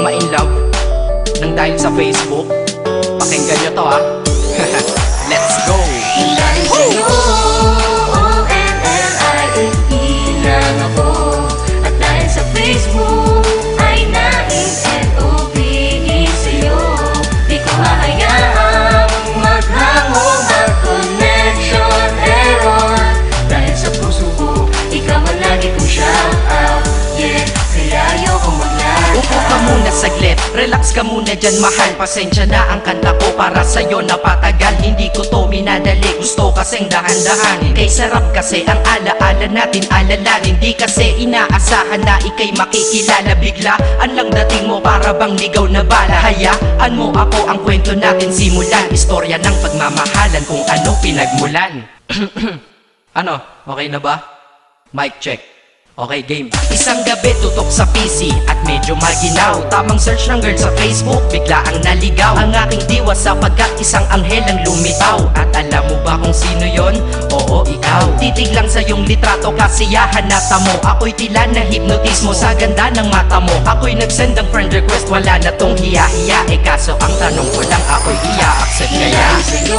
ma-inlove nang dahil sa Facebook? Pakinggan nyo to ha. Let's go! Dahil sa'yo, O-N-L-I-F-E lang ako. At dahil sa Facebook ay na-N-O-V-E sa'yo. Di ko hahayaang maghango mag-connection error. Dahil sa puso ko, ikaw ang lagi kong shout out. Yeah, kaya ayoko mag-lag. Upo ka muna saglit, relax ka muna dyan mahal. Pasensya na ang kanta ko para sa'yo napatagal. Hindi ko to minadali, gusto kasing dahan-dahanin. Kay sarap kasi ang alaala natin alalanin. Di kasi inaasahan na ikay makikilala. Biglaan lang dating mo para bang ligaw na bala. Hayaan mo ako ang kwento natin simulan. Istorya ng pagmamahalan kung ano pinagmulan. Ano? Okay na ba? Mic check. Okay, game. Isang gabi tutok sa PC at medyo maginaw. Tamang search ng girl sa Facebook, bigla ang naligaw. Ang aking diwa sapagkat isang anghel ang lumitaw. At alam mo ba kung sino yon? Oo, ikaw. Titig lang sa iyong litrato, kasiyahan nata mo. Ako'y tila na hipnotismo sa ganda ng mata mo. Ako'y nagsend ng friend request, wala na tong hiya-hiya. Kaso ang tanong ko lang, ako'y iya-accept kaya? Dahil sa'yo,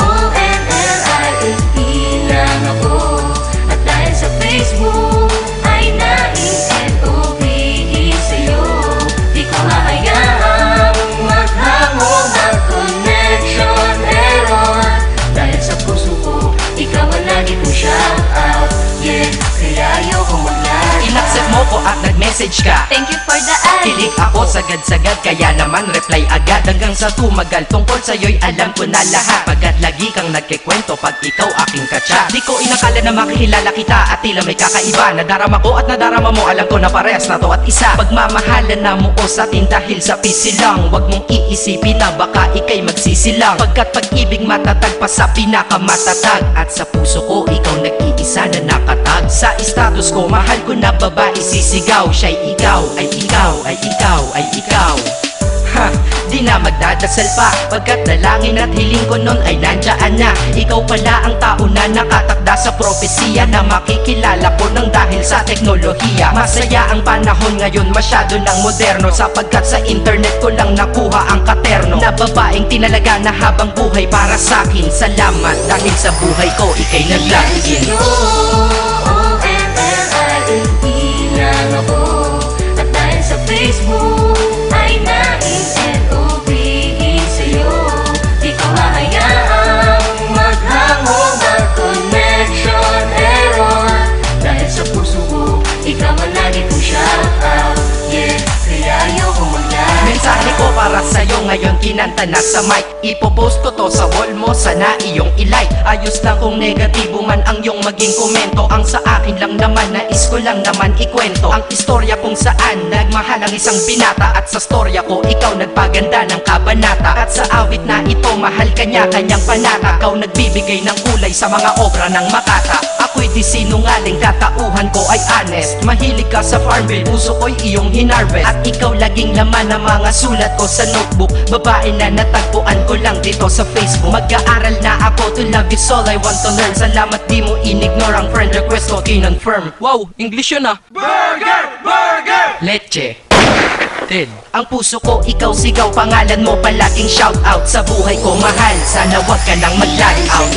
O-N-L-I-F-E lang ako. At dahil sa Facebook ay na-N-O-V-E sa'yo. Di ko hahayaang maghango mag-connection error. Dahil sa puso ko, ikaw ang lagi kong shout out. Yeah, kaya ayoko mag-lag. In-accept mo ko at nag-message ka. Thank you for the ad. Kilig ako sagad-sagad, kaya naman reply agad. Hanggang sa tumagal, tungkol sa'yo'y alam ko na lahat. Pagkat lagi kang nagkikwento pag ikaw aking katsa. Di ko inakala na makikilala kita at tila may kakaiba. Nadarama ko at nadarama mo, alam ko na parehas na to at isa. Pagmamahalan na mo o sa atin dahil sa PC lang. Huwag mong iisipin na baka ikay magsisilang. Pagkat pag-ibig matatag pa sa pinakamatatag. At sa puso ko, ikaw nag-iisa na nakatag. Sa status ko, mahal ko na babae sisigaw. Siya'y ikaw, ay ikaw, ay ikaw, ay ikaw. Ha, di na magdadasal pa. Pagkat dalangin at hiling ko nun ay nandiyan na. Ikaw pala ang tao na nakatakda sa propesiya. Na makikilala ko nang dahil sa teknolohiya. Masaya ang panahon ngayon, masyado ng moderno. Sapagkat sa internet ko lang nakuha ang katerno. Na babaeng tinalaga na habang buhay para sa'kin. Salamat dahil sa buhay ko ikay nag-login. O-N-L-I-F-E lang ako. At dahil sa Facebook ay na-N-O-V-E sa'yo. Di ko hahayaang maghango mag-connection error. Dahil sa puso ko, ikaw ang lagi kong shout out. Yeah, kaya ayoko mag-lag. Mensahe ko para sa'yo ngayon kinanta na sa mic. Ipopost ko to sa wall mo, sana iyong ilike. Ayos lang kung negatibo man ang iyong maging komento. Ang sa akin lang naman, nais ko lang naman ikwento ang istorya kung saan nagmahal ang isang binata. At sa storya ko, ikaw nagpaganda ng kabanata. At sa awit na ito, mahal kanya kanyang panata. Ikaw nagbibigay ng kulay sa mga obra ng Makata. Ako'y di sinungaling, katauhan ko ay honest. Mahilig ka sa Farmville, puso ko'y iyong hinarvest. At ikaw laging laman ng mga sulat ko sa notebook. Babae na natagpuan ko lang dito sa Facebook. Mag-aaral na ako, to love is all I want to learn. Salamat di mo inignore ang friend request ko, kinonfirm. Wow, English yun ah. Burger! Burger! Leche Ted. Ang puso ko, ikaw sigaw, pangalan mo palaging shout out. Sa buhay ko mahal, sana wag ka nang mag-lag out.